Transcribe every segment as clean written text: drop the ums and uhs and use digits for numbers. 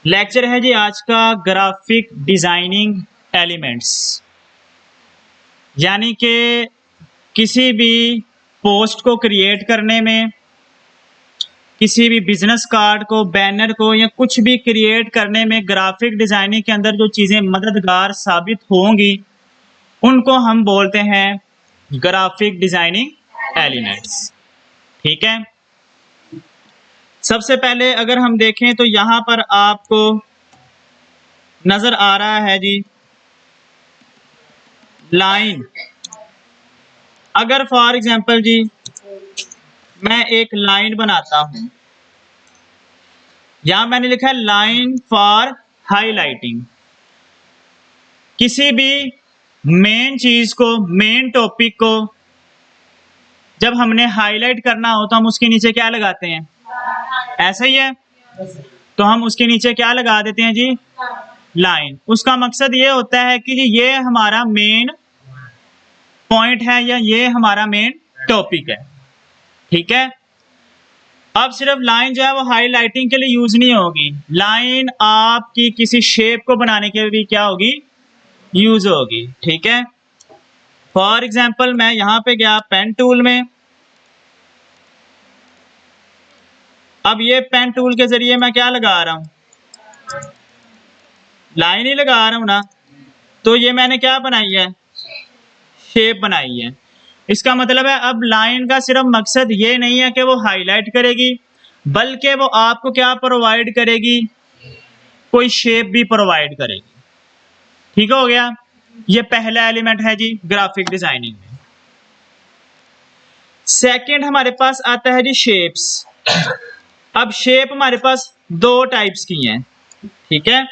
Lecture है जी आज का ग्राफिक डिजाइनिंग एलिमेंट्स, यानी कि किसी भी पोस्ट को क्रिएट करने में, किसी भी बिजनेस कार्ड को, बैनर को या कुछ भी क्रिएट करने में ग्राफिक डिजाइनिंग के अंदर जो चीज़ें मददगार साबित होंगी उनको हम बोलते हैं ग्राफिक डिजाइनिंग एलिमेंट्स। ठीक है, सबसे पहले अगर हम देखें तो यहां पर आपको नजर आ रहा है जी लाइन। अगर फॉर एग्जांपल जी मैं एक लाइन बनाता हूं, यहां मैंने लिखा है लाइन फॉर हाईलाइटिंग। किसी भी मेन चीज को, मेन टॉपिक को जब हमने हाईलाइट करना हो तो हम उसके नीचे क्या लगाते हैं? ऐसा ही है, तो हम उसके नीचे क्या लगा देते हैं जी? लाइन। उसका मकसद ये होता है कि जी ये हमारा मेन पॉइंट है या ये हमारा मेन टॉपिक है। ठीक है, अब सिर्फ लाइन जो है वो हाईलाइटिंग के लिए यूज नहीं होगी, लाइन आपकी किसी शेप को बनाने के लिए भी क्या होगी? यूज होगी। ठीक है, फॉर एग्जांपल मैं यहां पे गया पेन टूल में। अब ये पेन टूल के जरिए मैं क्या लगा रहा हूं? लाइन ही लगा रहा हूं ना। तो ये मैंने क्या बनाई है? शेप बनाई है। इसका मतलब है अब लाइन का सिर्फ मकसद ये नहीं है कि वो हाईलाइट करेगी, बल्कि वो आपको क्या प्रोवाइड करेगी? कोई शेप भी प्रोवाइड करेगी। ठीक हो गया, ये पहला एलिमेंट है जी ग्राफिक डिजाइनिंग में। सेकंड हमारे पास आता है जी शेप्स। अब शेप हमारे पास दो टाइप्स की हैं। ठीक है,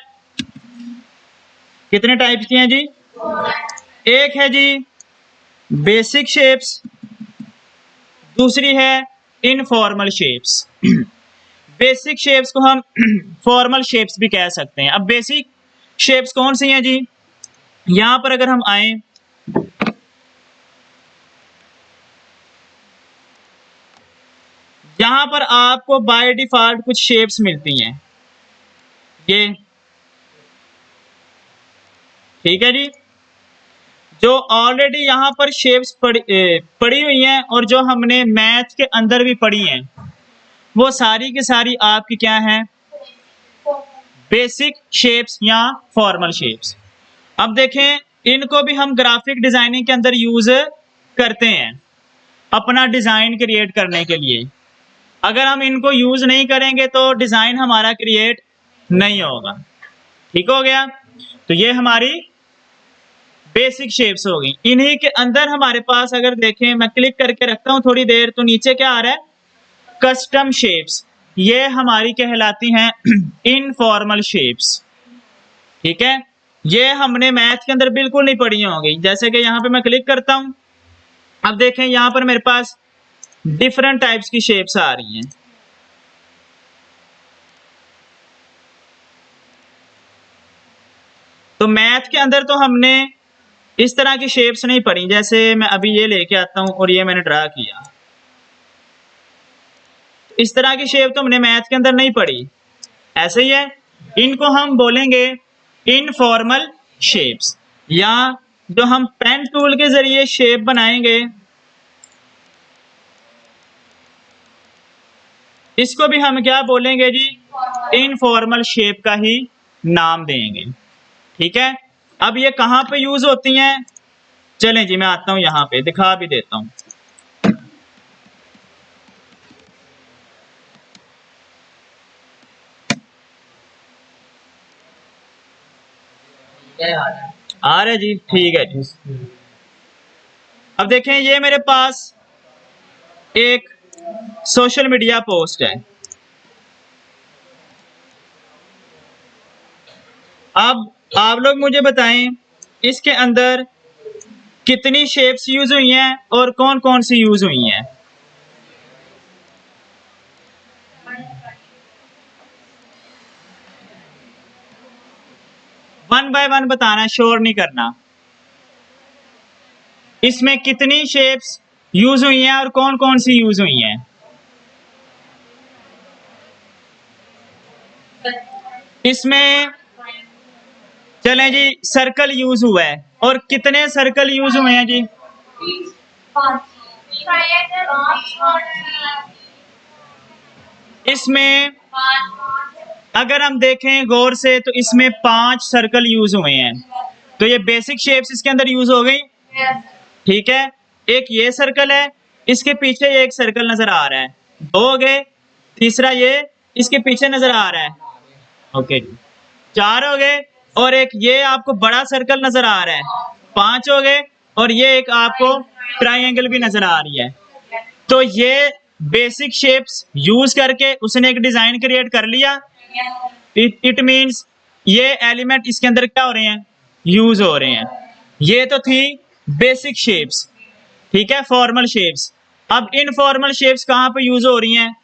कितने टाइप्स की हैं जी? एक है जी बेसिक शेप्स, दूसरी है इनफॉर्मल शेप्स। बेसिक शेप्स को हम फॉर्मल शेप्स भी कह सकते हैं। अब बेसिक शेप्स कौन सी हैं जी? यहां पर अगर हम आए, यहां पर आपको बाय डिफॉल्ट कुछ शेप्स मिलती हैं ये। ठीक है जी, जो ऑलरेडी यहां पर शेप्स पड़ी हुई हैं और जो हमने मैथ के अंदर भी पढ़ी हैं, वो सारी की सारी आपकी क्या हैं? बेसिक शेप्स या फॉर्मल शेप्स। अब देखें, इनको भी हम ग्राफिक डिजाइनिंग के अंदर यूज करते हैं अपना डिजाइन क्रिएट करने के लिए। अगर हम इनको यूज नहीं करेंगे तो डिजाइन हमारा क्रिएट नहीं होगा। ठीक हो गया, तो ये हमारी बेसिक शेप्स हो गई। इन्हीं के अंदर हमारे पास अगर देखें, मैं क्लिक करके रखता हूं थोड़ी देर, तो नीचे क्या आ रहा है? Custom shapes. ये हमारी कहलाती हैं इनफॉर्मल शेप्स। ठीक है, ये हमने मैथ के अंदर बिल्कुल नहीं पढ़ी होंगी। जैसे कि यहां पे मैं क्लिक करता हूं, अब देखें यहां पर मेरे पास डिफरेंट टाइप्स की शेप्स आ रही हैं। तो मैथ के अंदर तो हमने इस तरह की शेप्स नहीं पढ़ी। जैसे मैं अभी ये लेके आता हूं और ये मैंने ड्रा किया, इस तरह की शेप तो हमने मैथ के अंदर नहीं पढ़ी। ऐसे ही है, इनको हम बोलेंगे इनफॉर्मल शेप्स, या जो हम पेन टूल के जरिए शेप बनाएंगे इसको भी हम क्या बोलेंगे जी? इनफॉर्मल शेप का ही नाम देंगे। ठीक है, अब ये कहां पे यूज होती हैं? चलें जी मैं आता हूं, यहां पे दिखा भी देता हूं। आ रहे जी, ठीक है जी। अब देखें, ये मेरे पास एक सोशल मीडिया पोस्ट है। अब आप लोग मुझे बताएं इसके अंदर कितनी शेप्स यूज हुई हैं और कौन कौन सी यूज हुई हैं? वन बाय वन बताना, शोर नहीं करना। इसमें कितनी शेप्स यूज हुई हैं और कौन कौन सी यूज हुई हैं? इसमें चलें जी, सर्कल यूज हुआ है और कितने सर्कल यूज हुए हैं जी? इसमें अगर हम देखें गौर से तो इसमें 5 सर्कल यूज हुए हैं। तो ये बेसिक शेप्स इसके अंदर यूज हो गई, ठीक है। एक ये सर्कल है, इसके पीछे ये एक सर्कल नजर आ रहा है, 2 हो गए। तीसरा ये इसके पीछे नजर आ रहा है, ओके जी, 4 हो गए। और एक ये आपको बड़ा सर्कल नजर आ रहा है, 5 हो गए। और ये एक आपको ट्राइंगल भी नजर आ रही है। तो ये बेसिक शेप्स यूज करके उसने एक डिजाइन क्रिएट कर लिया। इट मींस ये एलिमेंट इसके अंदर क्या हो रहे हैं, यूज हो रहे हैं। ये तो थी बेसिक शेप्स, ठीक है, फॉर्मल शेप्स। अब इनफॉर्मल शेप्स कहां पे यूज हो रही हैं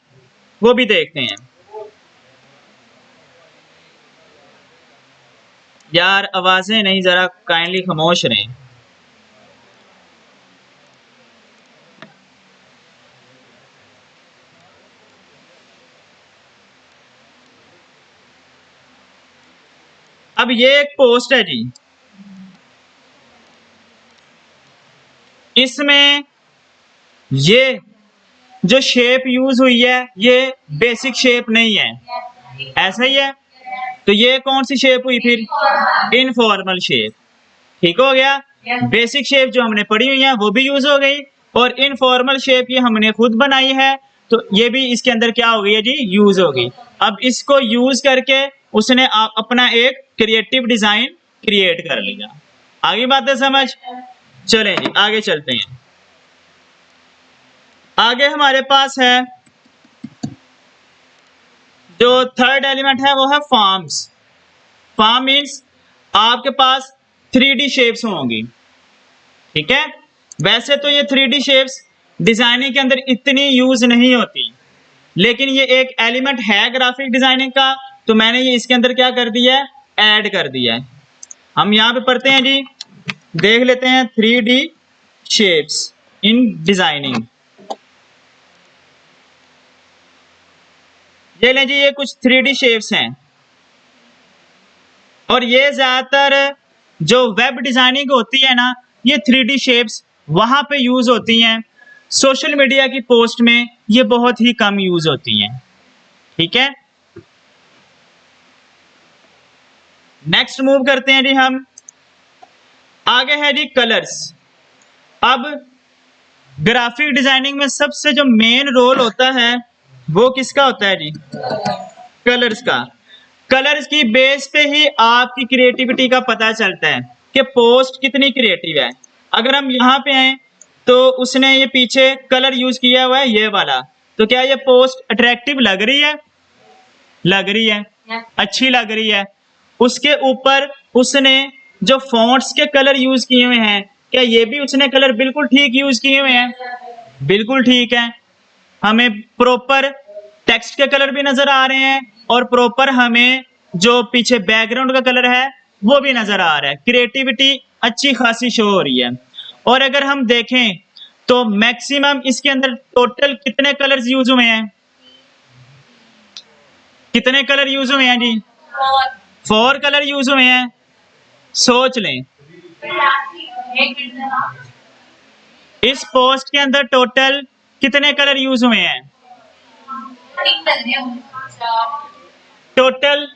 वो भी देखते हैं। यार आवाजें नहीं, जरा काइंडली खामोश रहें। अब ये एक पोस्ट है जी, इसमें ये जो शेप यूज हुई है ये बेसिक शेप नहीं है, ऐसा ही है। तो ये कौन सी शेप हुई फिर? इनफॉर्मल शेप, ठीक हो गया। बेसिक शेप जो हमने पढ़ी हुई है वो भी यूज हो गई, और इनफॉर्मल शेप ये हमने खुद बनाई है, तो ये भी इसके अंदर क्या हो गई है जी, यूज हो गई। अब इसको यूज करके उसने अपना एक क्रिएटिव डिजाइन क्रिएट कर लिया। आगे बात है समझ? चलें जी आगे चलते हैं। आगे हमारे पास है जो थर्ड एलिमेंट है वो है फॉर्म्स। फॉर्म मीन्स आपके पास 3D शेप्स होंगी, ठीक है। वैसे तो ये 3D शेप्स डिजाइनिंग के अंदर इतनी यूज नहीं होती, लेकिन ये एक एलिमेंट है ग्राफिक डिजाइनिंग का, तो मैंने ये इसके अंदर क्या कर दिया है, ऐड कर दिया है। हम यहाँ पे पढ़ते हैं जी, देख लेते हैं 3D शेप्स इन डिजाइनिंग। ये लें जी, ये कुछ 3D शेप्स हैं, और ये ज्यादातर जो वेब डिजाइनिंग होती है ना, ये 3D शेप्स वहां पे यूज होती हैं। सोशल मीडिया की पोस्ट में ये बहुत ही कम यूज होती हैं, ठीक है। नेक्स्ट मूव करते हैं जी हम, आगे है जी कलर्स। अब ग्राफिक डिजाइनिंग में सबसे जो मेन रोल होता है वो किसका होता है जी, कलर्स का। कलर्स की बेस पे ही आपकी क्रिएटिविटी का पता चलता है कि पोस्ट कितनी क्रिएटिव है। अगर हम यहाँ पे आए तो उसने ये पीछे कलर यूज किया हुआ है ये वाला, तो क्या ये पोस्ट अट्रैक्टिव लग रही है? लग रही है, अच्छी लग रही है। उसके ऊपर उसने जो फॉन्ट्स के कलर यूज किए हुए हैं, क्या ये भी उसने कलर बिल्कुल ठीक यूज किए हुए हैं? बिल्कुल ठीक है। हमें प्रॉपर टेक्स्ट के कलर भी नजर आ रहे हैं, और प्रॉपर हमें जो पीछे बैकग्राउंड का कलर है वो भी नजर आ रहा है। क्रिएटिविटी अच्छी खासी शो हो रही है। और अगर हम देखें तो मैक्सिमम इसके अंदर टोटल कितने कलर्स यूज हुए हैं? कितने कलर यूज हुए हैं जी? 4 कलर यूज हुए हैं। सोच लें, इस पोस्ट के अंदर टोटल कितने कलर यूज हुए हैं? टोटल